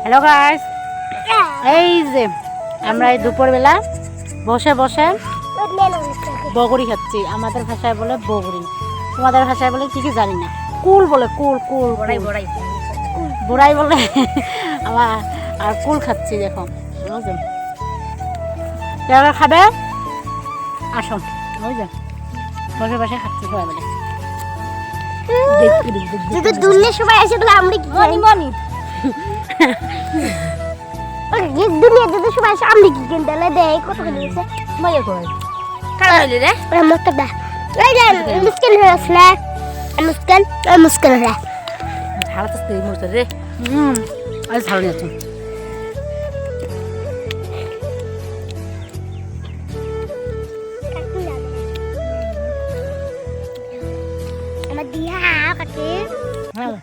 Hello guys, এই যে আমরা এই দুপুরবেলা বসে বসে বগরি খাচ্ছি। আমাদের ভাষায় বলে বগরি, তোমাদের ভাষায় বলে কি কি জানি না। কুল বলে, কুল কুল বড়াই বড়াই বড়াই বলে আমার। আর কুল খাচ্ছি, দেখো কেউ খাবে আসো। ওই যে বসে বসে খাচ্ছি সবাই মিলে। যদি দুনিয়া সবাই আসে তাহলে আমরা কি মনি মনি দুনিয়া যদি সবাই আসে আমরা কি কিনতে তাহলে দেয় কত করে দিয়েছে মজা করে কারা হইলে রে মত দা এই যে মুস্কিল হয়ে আসলে মুস্কিল হয়ে ঝাল তো সেই মুহূর্তে রে আজ ঝাল নিয়েছো। আমার দিয়া কাকে হ্যাঁ